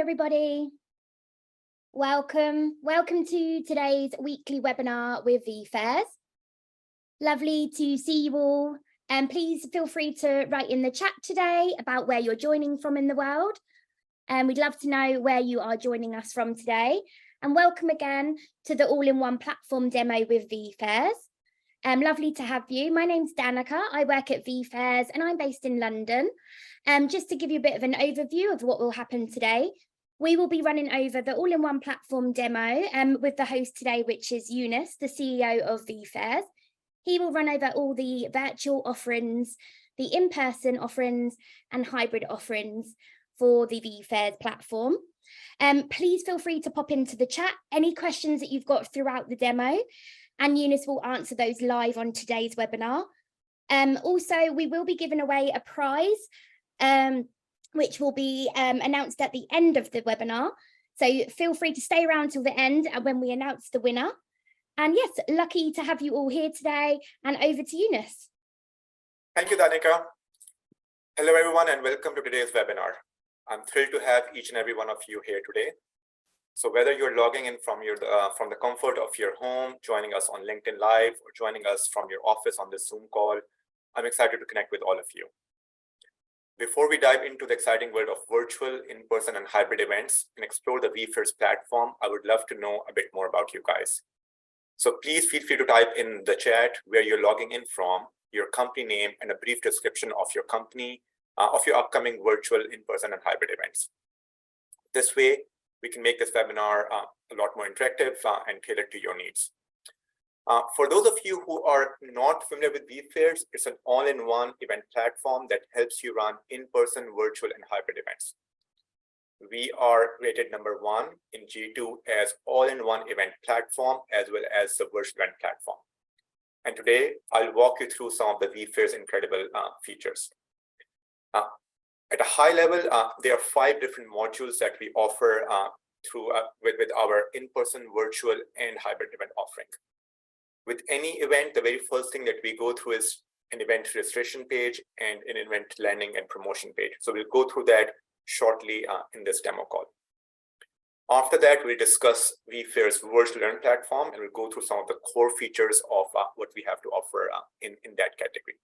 everybody. Welcome to today's weekly webinar with vFairs. Lovely to see you all. And please feel free to write in the chat today about where you're joining from in the world. And we'd love to know where you are joining us from today. And welcome again to the all-in-one platform demo with vFairs. Lovely to have you. My name's Danica. I work at vFairs and I'm based in London. Just to give you a bit of an overview of what will happen today, we will be running over the all-in-one platform demo with the host today, which is Yunus, the CEO of vFairs. He will run over all the virtual offerings, the in-person offerings and hybrid offerings for the vFairs platform. Please feel free to pop into the chat any questions that you've got throughout the demo, and Yunus will answer those live on today's webinar. Also, we will be giving away a prize, which will be announced at the end of the webinar. So feel free to stay around till the end when we announce the winner. And yes, lucky to have you all here today, and over to Yunus. Thank you, Danica. Hello, everyone, and welcome to today's webinar. I'm thrilled to have each and every one of you here today. So whether you're logging in from the comfort of your home, joining us on LinkedIn Live, or joining us from your office on this Zoom call, I'm excited to connect with all of you. Before we dive into the exciting world of virtual, in-person, and hybrid events and explore the vFairs platform, I would love to know a bit more about you guys. So please feel free to type in the chat where you're logging in from, your company name, and a brief description of your company, of your upcoming virtual, in-person, and hybrid events. This way, we can make this webinar a lot more interactive and tailored to your needs. For those of you who are not familiar with vFairs, it's an all-in-one event platform that helps you run in-person, virtual, and hybrid events. We are rated #1 in G2 as all-in-one event platform, as well as the virtual event platform. And today, I'll walk you through some of the vFairs' incredible features. At a high level, there are 5 different modules that we offer with our in-person, virtual, and hybrid event offering. With any event, the very first thing that we go through is an event registration page and an event landing and promotion page. So we'll go through that shortly in this demo call. After that, we'll discuss vFairs' virtual event platform, and we'll go through some of the core features of what we have to offer in that category.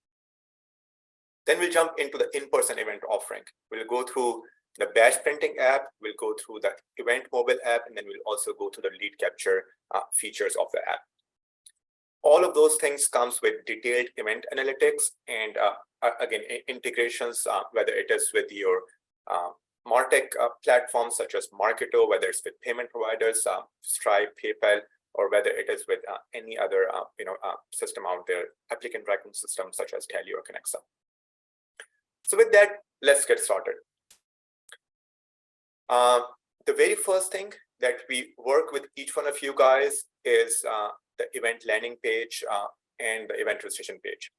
Then we'll jump into the in-person event offering. We'll go through the badge printing app, we'll go through the event mobile app, and then we'll also go to the lead capture features of the app. All of those things comes with detailed event analytics and again, integrations, whether it is with your MarTech platforms such as Marketo, whether it's with payment providers, Stripe, PayPal, or whether it is with any other system out there, applicant tracking systems such as Tally or Connexa. So with that, let's get started. The very first thing that we work with each one of you guys is the event landing page and the event registration page.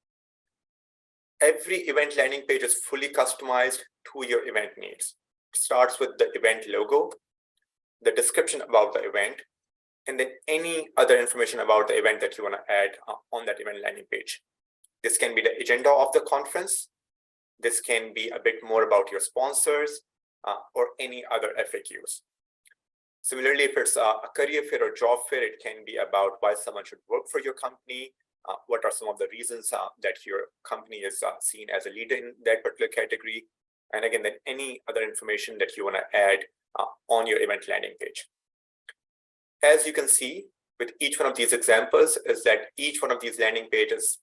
Every event landing page is fully customized to your event needs. It starts with the event logo, the description about the event, and then any other information about the event that you want to add on that event landing page. This can be the agenda of the conference. This can be a bit more about your sponsors or any other FAQs. Similarly, if it's a career fair or job fair, it can be about why someone should work for your company, what are some of the reasons that your company is seen as a leader in that particular category, and again, then any other information that you want to add on your event landing page. As you can see with each one of these examples is that each one of these landing pages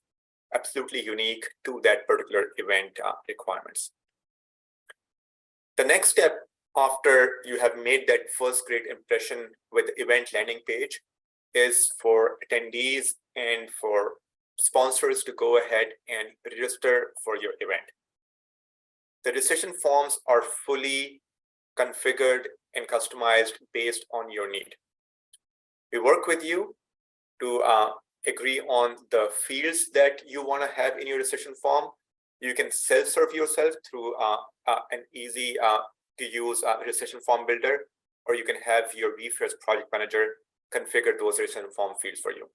absolutely unique to that particular event requirements. The next step after you have made that first great impression with the event landing page is for attendees and for sponsors to go ahead and register for your event. The registration forms are fully configured and customized based on your need. We work with you to agree on the fields that you want to have in your registration form. You can self-serve yourself through an easy to use registration form builder, or you can have your vFairs project manager configure those registration form fields for you.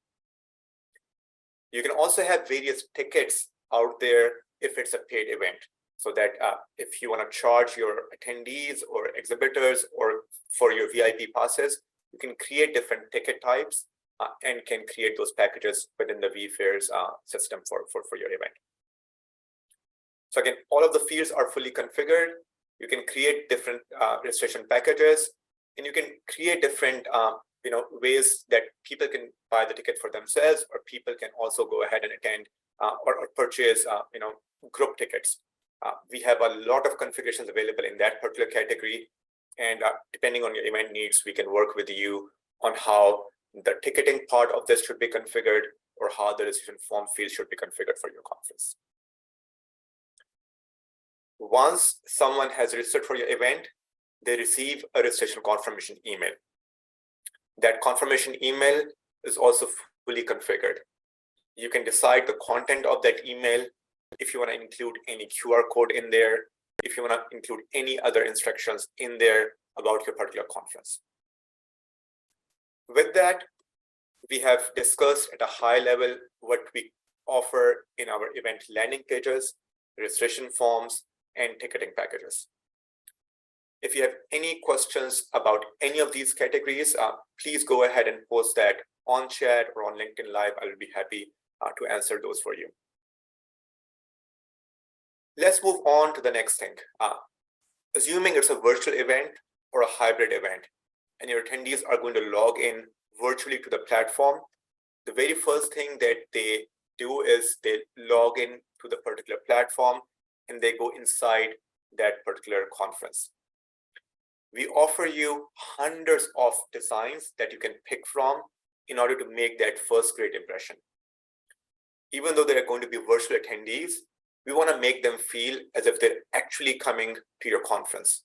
You can also have various tickets out there if it's a paid event. so that if you want to charge your attendees or exhibitors or for your VIP passes, you can create different ticket types and can create those packages within the vFairs system for your event. So again, all of the fields are fully configured. You can create different registration packages, and you can create different ways that people can buy the ticket for themselves, or people can also go ahead and attend or purchase group tickets. We have a lot of configurations available in that particular category, and depending on your event needs, we can work with you on how the ticketing part of this should be configured or how the registration form field should be configured for your conference. Once someone has registered for your event, they receive a registration confirmation email. That confirmation email is also fully configured. You can decide the content of that email, if you want to include any QR code in there, if you want to include any other instructions in there about your particular conference. With that, we have discussed at a high level what we offer in our event landing pages, registration forms, and ticketing packages. If you have any questions about any of these categories, please go ahead and post that on chat or on LinkedIn Live. I will be happy to answer those for you. Let's move on to the next thing. Assuming it's a virtual event or a hybrid event, and your attendees are going to log in virtually to the platform, the very first thing that they do is they log in to the particular platform and they go inside that particular conference. We offer you hundreds of designs that you can pick from in order to make that first great impression. Even though they're going to be virtual attendees, we want to make them feel as if they're actually coming to your conference.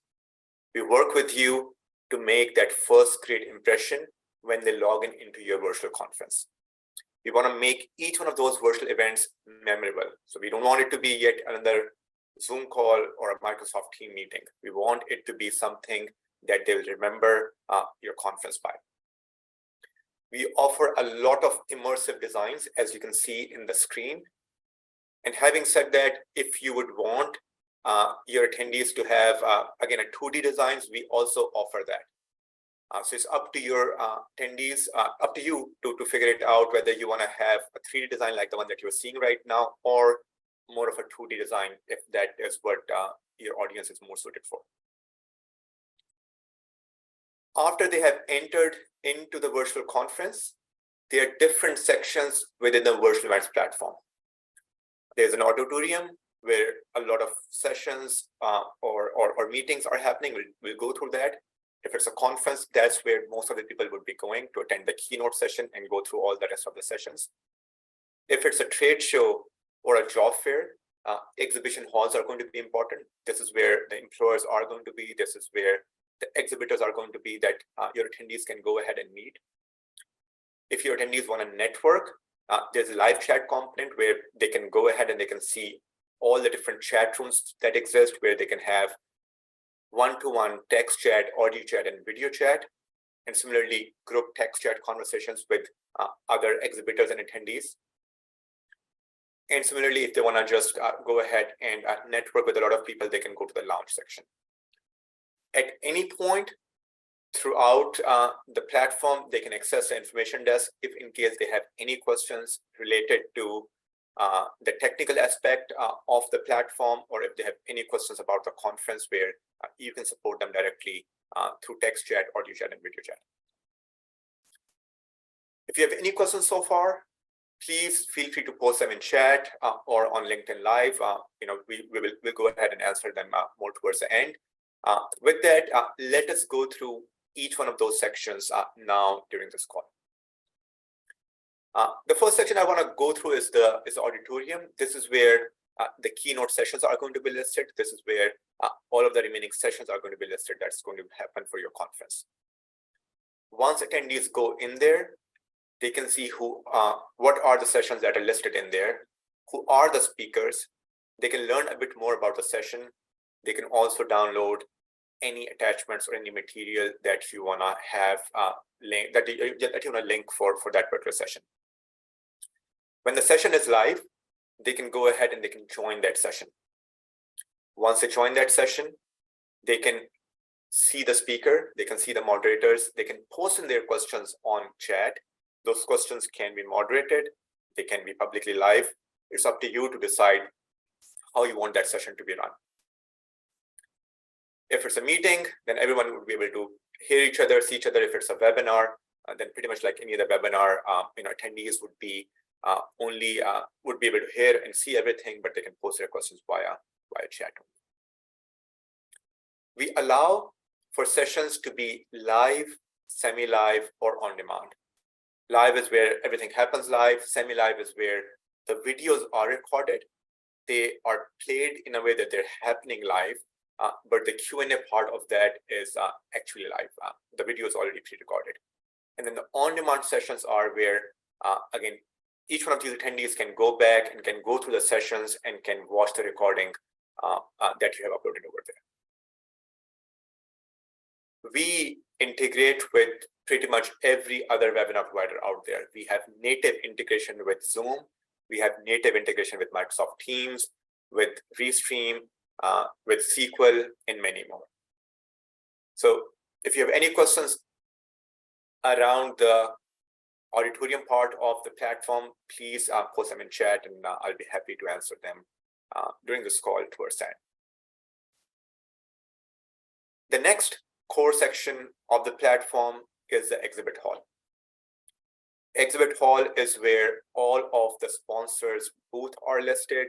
We work with you to make that first great impression when they log in into your virtual conference. We want to make each one of those virtual events memorable. So we don't want it to be yet another Zoom call or a Microsoft Team meeting. We want it to be something that they'll remember your conference by. We offer a lot of immersive designs, as you can see in the screen. And having said that, if you would want your attendees to have, again, a 2D designs, we also offer that. So it's up to your attendees, up to you to figure it out whether you want to have a 3D design like the one that you're seeing right now, or more of a 2D design if that is what your audience is more suited for. After they have entered into the virtual conference, there are different sections within the virtual events platform. There's an auditorium where a lot of sessions or meetings are happening. We'll go through that. If it's a conference, that's where most of the people would be going to attend the keynote session and go through all the rest of the sessions. If it's a trade show or a job fair, exhibition halls are going to be important. This is where the employers are going to be. This is where the exhibitors are going to be that your attendees can go ahead and meet. If your attendees want to network, there's a live chat component where they can go ahead and they can see all the different chat rooms that exist, where they can have one-to-one text chat, audio chat, and video chat, and similarly group text chat conversations with other exhibitors and attendees. And similarly, if they want to just go ahead and network with a lot of people, they can go to the lounge section. At any point throughout the platform, they can access the information desk if in case they have any questions related to the technical aspect of the platform, or if they have any questions about the conference, where you can support them directly through text chat, audio chat, and video chat. If you have any questions so far, please feel free to post them in chat or on LinkedIn Live. We'll go ahead and answer them more towards the end. With that, let us go through each one of those sections now during this call. The first section I want to go through is the auditorium. This is where the keynote sessions are going to be listed. This is where all of the remaining sessions are going to be listed. That's going to happen for your conference. Once attendees go in there, they can see what are the sessions that are listed in there, who are the speakers. They can learn a bit more about the session. They can also download any attachments or any material that you want to have that you want to link for that particular session. When the session is live, they can go ahead and they can join that session. Once they join that session, they can see the speaker, they can see the moderators, they can post in their questions on chat. Those questions can be moderated, they can be publicly live. It's up to you to decide how you want that session to be run. If it's a meeting, then everyone would be able to hear each other, see each other. If it's a webinar, then pretty much like any other webinar, attendees would be would be able to hear and see everything, but they can post their questions via chat. We allow for sessions to be live, semi-live, or on demand. Live is where everything happens live. Semi-live is where the videos are recorded. They are played in a way that they're happening live, but the Q&A part of that is actually live. The video is already pre-recorded. And then the on-demand sessions are where, again, each one of these attendees can go back and can go through the sessions and can watch the recording that you have uploaded over there. We integrate with pretty much every other webinar provider out there. We have native integration with Zoom. We have native integration with Microsoft Teams, with Restream, with SQL, and many more. So if you have any questions around the auditorium part of the platform, please post them in chat, and I'll be happy to answer them during this call towards that. The next core section of the platform is the exhibit hall. Exhibit hall is where all of the sponsors' booths are listed.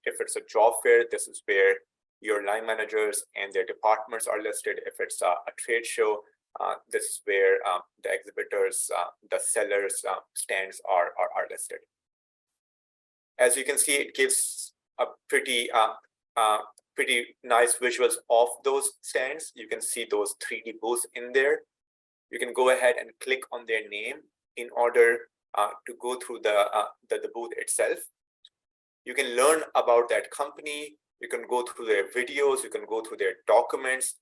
If it's a job fair, this is where your line managers and their departments are listed. If it's a trade show, this is where the exhibitors, the sellers' stands are listed. As you can see, it gives a pretty nice visuals of those stands. You can see those 3D booths in there. You can go ahead and click on their name in order to go through the booth itself. You can learn about that company. You can go through their videos. You can go through their documents,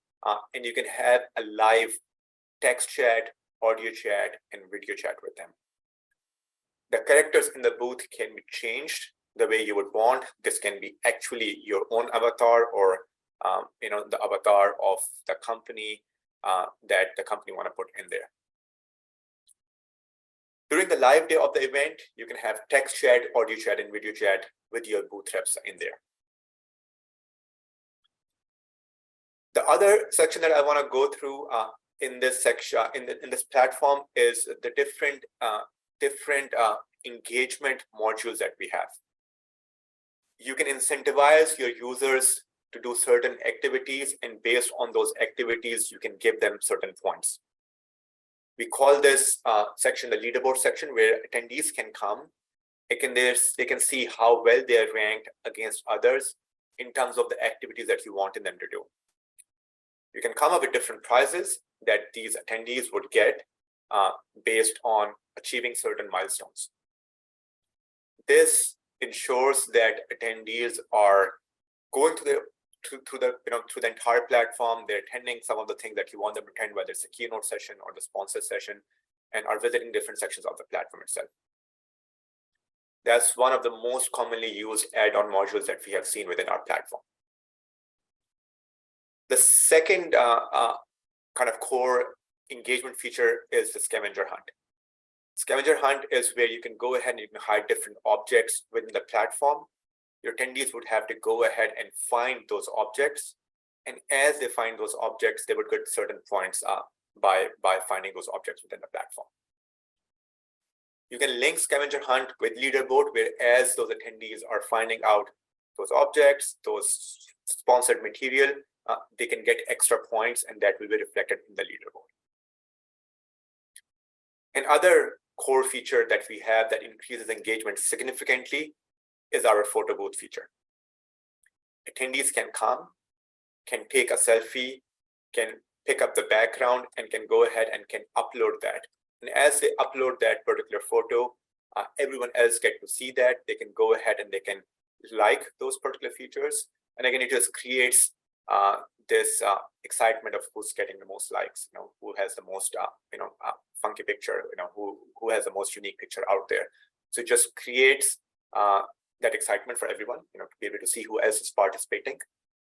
and you can have a live text chat, audio chat, and video chat with them. The characters in the booth can be changed the way you would want. This can be actually your own avatar, or the avatar of the company that the company want to put in there. During the live day of the event, you can have text chat, audio chat, and video chat with your booth reps in there. The other section that I want to go through in this section, in this platform, is the different engagement modules that we have. You can incentivize your users to do certain activities, and based on those activities, you can give them certain points. We call this section the leaderboard section, where attendees can come. They can see how well they are ranked against others in terms of the activities that you wanted them to do. You can come up with different prizes that these attendees would get based on achieving certain milestones. This ensures that attendees are going through the entire platform. They're attending some of the things that you want them to attend, whether it's a keynote session or the sponsor session, and are visiting different sections of the platform itself. That's one of the most commonly used add-on modules that we have seen within our platform. The second kind of core engagement feature is the scavenger hunt. Scavenger hunt is where you can go ahead and you can hide different objects within the platform. Your attendees would have to go ahead and find those objects. And as they find those objects, they would get certain points by finding those objects within the platform. You can link scavenger hunt with leaderboard, where as those attendees are finding out those objects, those sponsored material, they can get extra points, and that will be reflected in the leaderboard. Another core feature that we have that increases engagement significantly is our photo booth feature. Attendees can come, can take a selfie, can pick up the background, and can go ahead and can upload that. And as they upload that particular photo, everyone else get to see that. They can go ahead and they can like those particular features. And again, it just creates this excitement of who's getting the most likes, who has the most funky picture, who has the most unique picture out there. So it just creates that excitement for everyone, to be able to see who else is participating.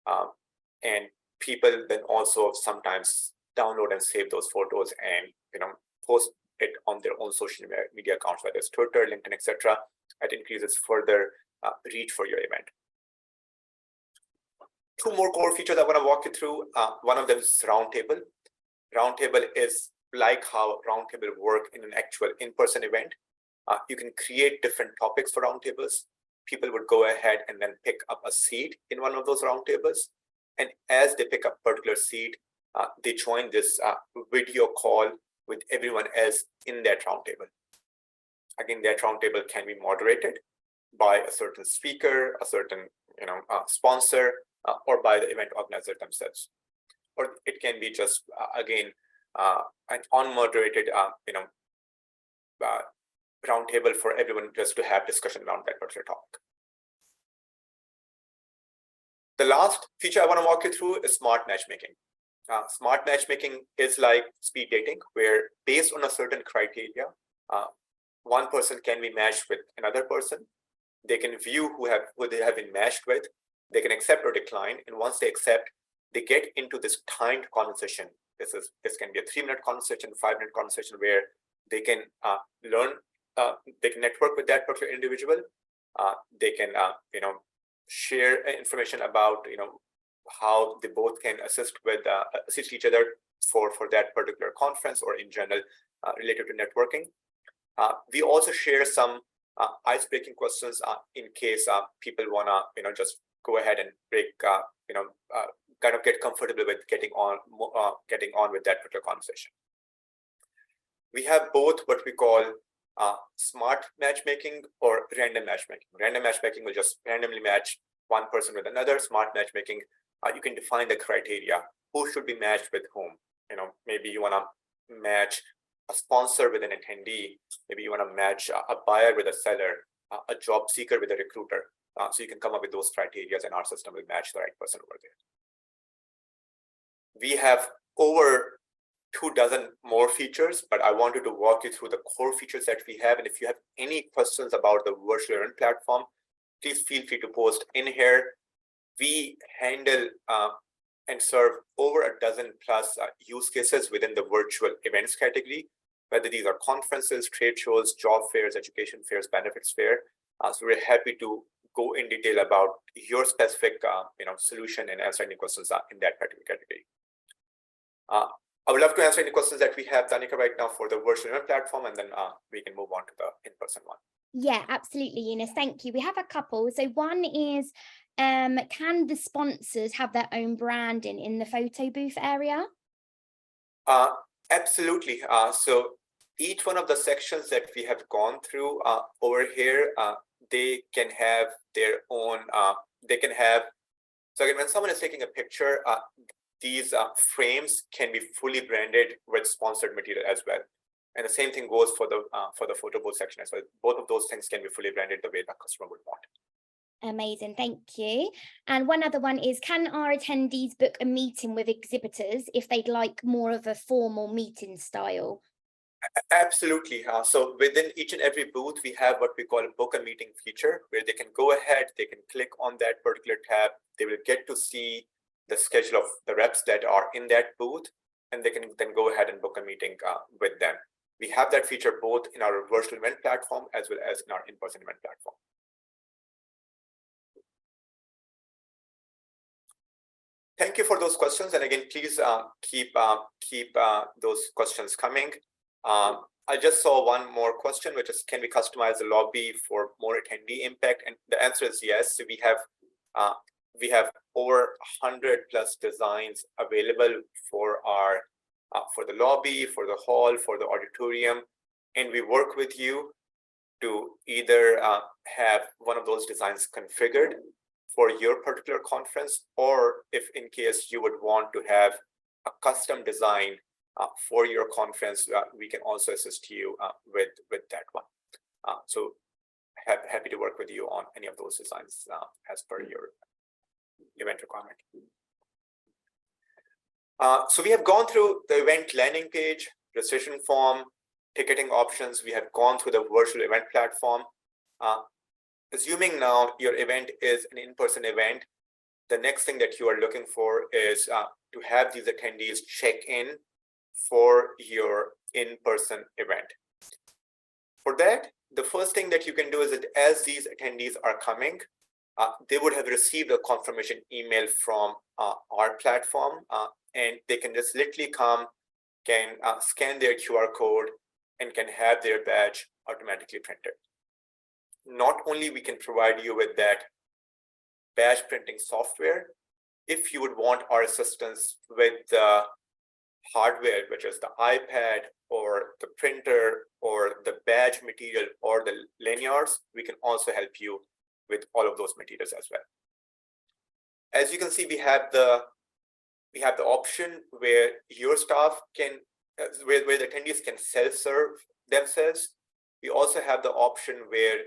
And people then also sometimes download and save those photos and post it on their own social media accounts, whether it's Twitter, LinkedIn, etc. It increases further reach for your event. Two more core features I want to walk you through. One of them is Roundtable. Roundtable is like how Roundtable work in an actual in-person event. You can create different topics for roundtables. People would go ahead and then pick up a seat in one of those roundtables. And as they pick up a particular seat, they join this video call with everyone else in that roundtable. Again, that roundtable can be moderated by a certain speaker, a certain sponsor, or by the event organizer themselves. Or it can be just, again, an unmoderated roundtable for everyone just to have discussion around that particular topic. The last feature I want to walk you through is smart matchmaking. Smart matchmaking is like speed dating, where based on a certain criteria, one person can be matched with another person. They can view who they have been matched with. They can accept or decline, and once they accept, they get into this timed conversation. This can be a 3-minute conversation, 5-minute conversation, where they can learn, they can network with that particular individual. They can share information about how they both can assist each other for that particular conference or in general related to networking. We also share some ice-breaking questions in case people wanna just go ahead and break kind of get comfortable with getting on with that particular conversation. We have both what we call smart matchmaking or random matchmaking. Random matchmaking will just randomly match one person with another. Smart matchmaking, you can define the criteria. Who should be matched with whom? Maybe you want to match a sponsor with an attendee. Maybe you want to match a buyer with a seller, a job seeker with a recruiter. So you can come up with those criteria, and our system will match the right person over there. We have over 24 more features, but I wanted to walk you through the core features that we have. And if you have any questions about the virtual event platform, please feel free to post in here. We handle and serve over 12+ use cases within the virtual events category, whether these are conferences, trade shows, job fairs, education fairs, benefits fair. So we're happy to go in detail about your specific solution and answer any questions in that particular category. I would love to answer any questions that we have, Danica, right now for the virtual event platform, and then we can move on to the in-person one. Yeah, absolutely, Yunus. Thank you. We have a couple. So one is, can the sponsors have their own branding in the photo booth area? Absolutely. So each one of the sections that we have gone through over here, they can have their own, so again, when someone is taking a picture, these frames can be fully branded with sponsored material as well. And the same thing goes for the photo booth section as well. Both of those things can be fully branded the way the customer would want. Amazing, thank you. And one other one is, can our attendees book a meeting with exhibitors if they'd like more of a formal meeting style? Absolutely. So within each and every booth, we have what we call a book a meeting feature, where they can go ahead, they can click on that particular tab, they will get to see the schedule of the reps that are in that booth, and they can then go ahead and book a meeting with them. We have that feature both in our virtual event platform as well as in our in-person event platform. Thank you for those questions, and again, please keep those questions coming. I just saw one more question, which is, can we customize the lobby for more attendee impact? And the answer is yes. So we have over 100+ designs available for our for the lobby, for the hall, for the auditorium, and we work with you to either have one of those designs configured for your particular conference, or if in case you would want to have a custom design for your conference, we can also assist you with that one. So happy to work with you on any of those designs as per your event requirement. So we have gone through the event landing page, registration form, ticketing options. We have gone through the virtual event platform. Assuming now your event is an in-person event, the next thing that you are looking for is to have these attendees check in for your in-person event. For that, the first thing that you can do is that as these attendees are coming, they would have received a confirmation email from our platform, and they can just literally come, can scan their QR code, and can have their badge automatically printed. Not only we can provide you with that badge printing software, if you would want our assistance with the hardware, which is the iPad or the printer or the badge material or the lanyards, we can also help you with all of those materials as well. As you can see, we have the option where your staff can, where the attendees can self-serve themselves. We also have the option where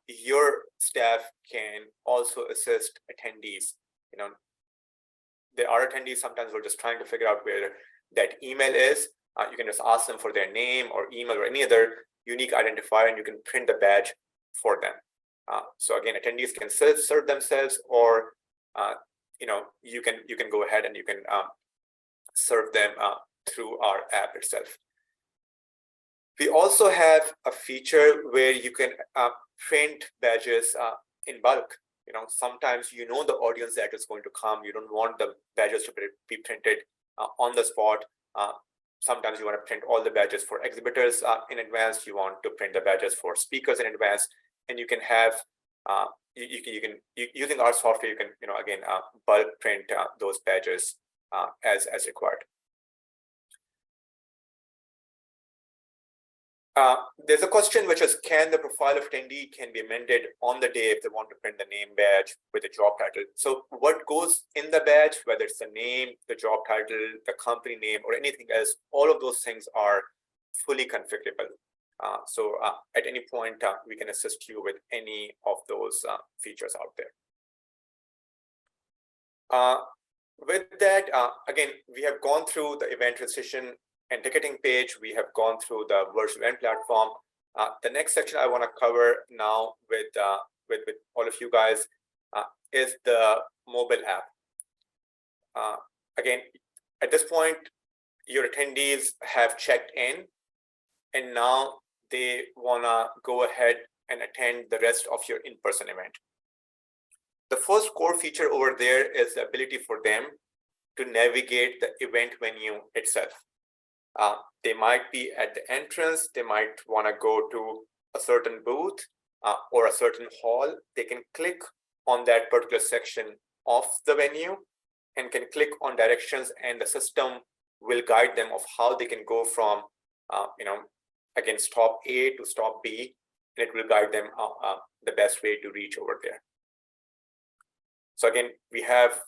your staff can also assist attendees. You know, there are attendees sometimes who are just trying to figure out where that email is. You can just ask them for their name or email or any other unique identifier, and you can print the badge for them. So again, attendees can self-serve themselves, or you know, you can go ahead and you can serve them through our app itself. We also have a feature where you can print badges in bulk. You know, sometimes you know the audience that is going to come. You don't want the badges to be printed on the spot. Sometimes you want to print all the badges for exhibitors in advance. You want to print the badges for speakers in advance, and you can have using our software. You can again bulk print those badges as required. There's a question which is, can the profile of attendee can be amended on the day if they want to print the name badge with the job title? So what goes in the badge, whether it's the name, the job title, the company name, or anything else, all of those things are fully configurable. So at any point, we can assist you with any of those features out there. With that, again, we have gone through the event registration and ticketing page. We have gone through the virtual event platform. The next section I want to cover now with all of you guys is the mobile app. Again, at this point, your attendees have checked in, and now they want to go ahead and attend the rest of your in-person event. The first core feature over there is the ability for them to navigate the event venue itself. They might be at the entrance, they might want to go to a certain booth or a certain hall. They can click on that particular section of the venue and can click on directions, and the system will guide them of how they can go from again, stop A to stop B, and it will guide them the best way to reach over there. So again, we have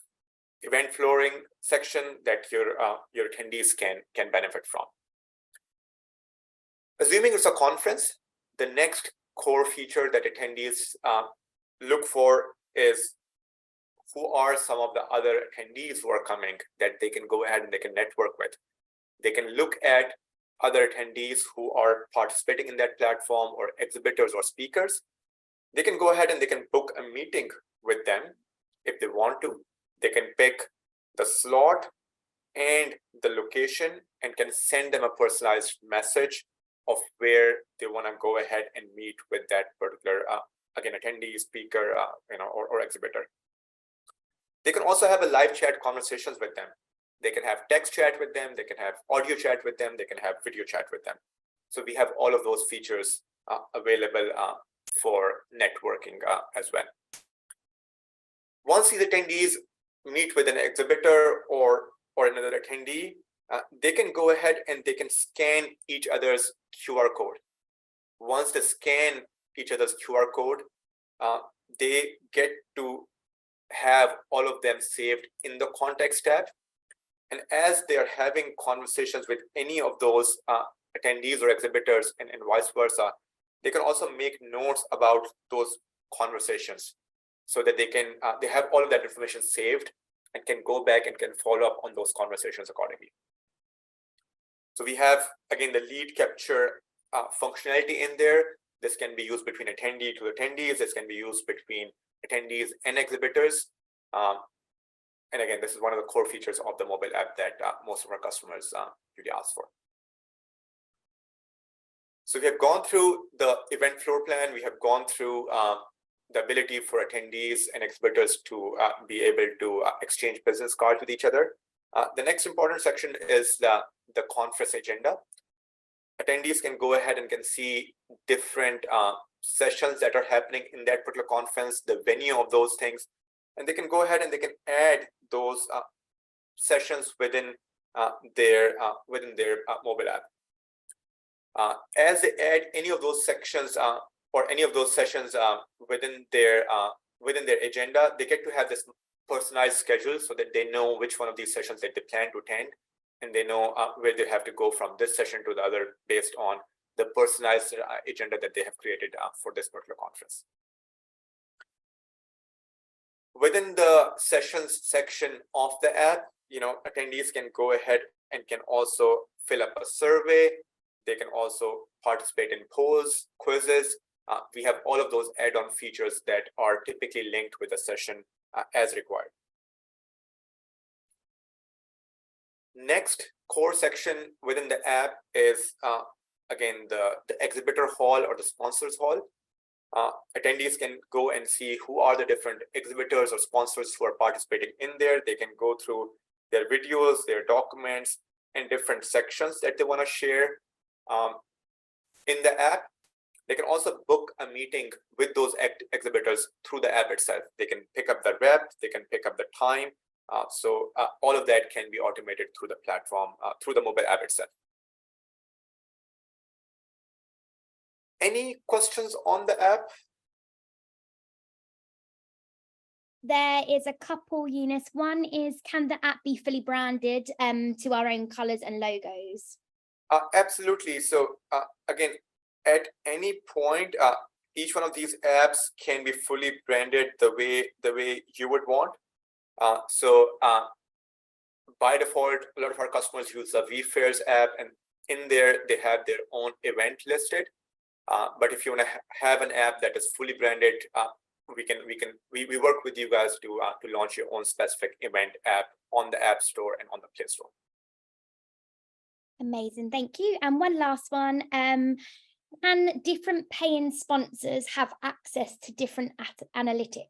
event flooring section that your attendees can benefit from. Assuming it's a conference, the next core feature that attendees look for is who are some of the other attendees who are coming that they can go ahead and they can network with. They can look at other attendees who are participating in that platform, or exhibitors or speakers. They can go ahead and they can book a meeting with them if they want to. They can pick the slot and the location and can send them a personalized message of where they want to go ahead and meet with that particular again, attendee, speaker, or exhibitor. They can also have a live chat conversations with them. They can have text chat with them, they can have audio chat with them, they can have video chat with them. So we have all of those features available for networking as well. Once these attendees meet with an exhibitor or another attendee, they can go ahead and they can scan each other's QR code. Once they scan each other's QR code, they get to have all of them saved in the contacts tab. And as they are having conversations with any of those attendees or exhibitors and vice versa, they can also make notes about those conversations so that they have all of that information saved and can go back and can follow up on those conversations accordingly. So we have, again, the lead capture functionality in there. This can be used between attendee to attendees. This can be used between attendees and exhibitors. And again, this is one of the core features of the mobile app that most of our customers really ask for. So we have gone through the event floor plan. We have gone through the ability for attendees and exhibitors to be able to exchange business cards with each other. The next important section is the conference agenda. Attendees can go ahead and can see different sessions that are happening in that particular conference, the venue of those things, and they can go ahead and they can add those sessions within their mobile app. As they add any of those sections or any of those sessions within their agenda, they get to have this personalized schedule so that they know which one of these sessions that they plan to attend, and they know where they have to go from this session to the other based on the personalized agenda that they have created for this particular conference. Within the sessions section of the app, attendees can go ahead and can also fill up a survey. They can also participate in polls, quizzes. We have all of those add-on features that are typically linked with a session as required. Next core section within the app is, again, the exhibitor hall or the sponsors hall. Attendees can go and see who are the different exhibitors or sponsors who are participating in there. They can go through their videos, their documents, and different sections that they want to share in the app. They can also book a meeting with those exhibitors through the app itself. They can pick up the rep, they can pick up the time. So all of that can be automated through the platform, through the mobile app itself. Any questions on the app? There is a couple, Eunice. One is, can the app be fully branded to our own colors and logos? Absolutely. So again, at any point, each one of these apps can be fully branded the way you would want. So by default, a lot of our customers use the vFairs app, and in there they have their own event listed. But if you want to have an app that is fully branded, we work with you guys to launch your own specific event app on the App Store and on the Play Store. Amazing, thank you. And one last one. Can different paying sponsors have access to different analytics?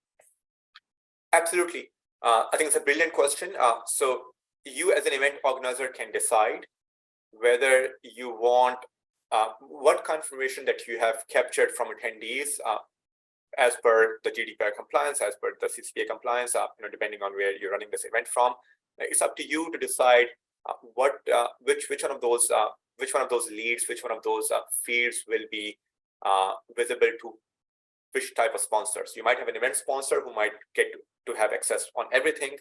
Absolutely. I think it's a brilliant question. So you as an event organizer can decide whether you want what confirmation that you have captured from attendees as per the GDPR compliance, as per the CCPA compliance, depending on where you're running this event from. It's up to you to decide which one of those leads, which one of those feeds will be visible to which type of sponsors. You might have an event sponsor who might get to have access on everything.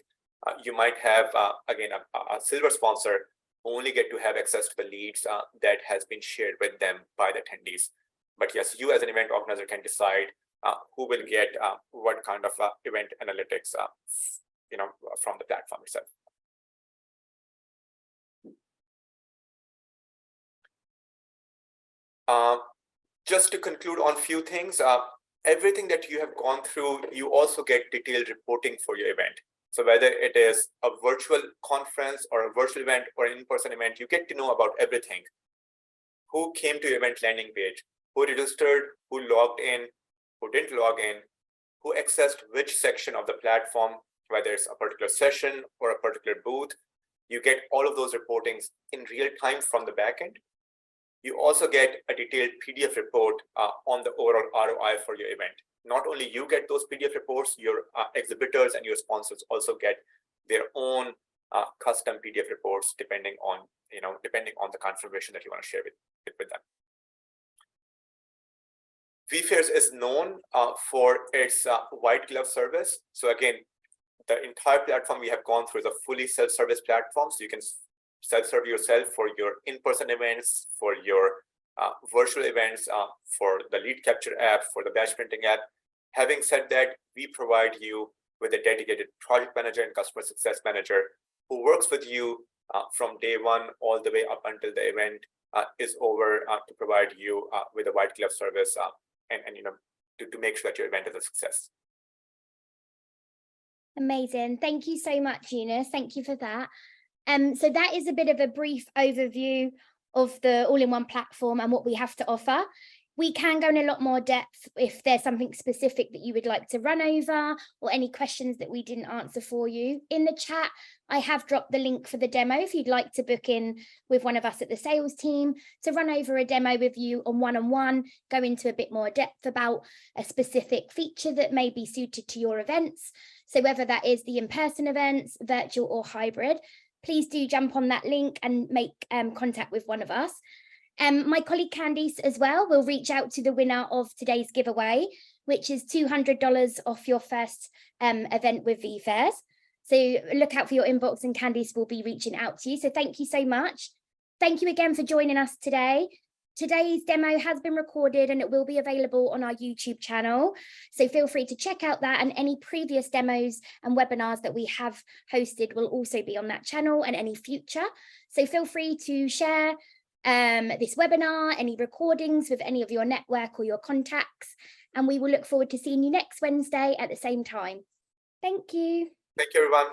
You might have, again, a silver sponsor who only get to have access to the leads that has been shared with them by the attendees. But yes, you as an event organizer can decide who will get what kind of event analytics, from the platform itself. Just to conclude on a few things, everything that you have gone through, you also get detailed reporting for your event. So whether it is a virtual conference or a virtual event or an in-person event, you get to know about everything. Who came to your event landing page, who registered, who logged in, who didn't log in, who accessed which section of the platform, whether it's a particular session or a particular booth. You get all of those reportings in real time from the backend. You also get a detailed PDF report on the overall ROI for your event. Not only you get those PDF reports, your exhibitors and your sponsors also get their own custom PDF reports depending on the confirmation that you want to share with them. vFairs is known for its white glove service. So again, the entire platform we have gone through is a fully self-service platform. So you can self-serve yourself for your in-person events, for your virtual events, for the lead capture app, for the batch printing app. Having said that, we provide you with a dedicated project manager and customer success manager who works with you from day one all the way up until the event is over to provide you with a white glove service and to make sure that your event is a success. Amazing. Thank you so much, Eunice. Thank you for that. So that is a bit of a brief overview of the all-in-one platform and what we have to offer. We can go in a lot more depth if there's something specific that you would like to run over or any questions that we didn't answer for you. In the chat, I have dropped the link for the demo if you'd like to book in with one of us at the sales team to run over a demo with you on one-on-one, go into a bit more depth about a specific feature that may be suited to your events. So whether that is the in-person events, virtual or hybrid, please do jump on that link and make contact with one of us. My colleague Candice as well will reach out to the winner of today's giveaway, which is $200 off your first event with vFairs. So look out for your inbox and Candice will be reaching out to you. So thank you so much. Thank you again for joining us today. Today's demo has been recorded and it will be available on our YouTube channel. So feel free to check out that, and any previous demos and webinars that we have hosted will also be on that channel, and any future. So feel free to share this webinar, any recordings with any of your network or your contacts, and we will look forward to seeing you next Wednesday at the same time. Thank you. Thank you, everyone.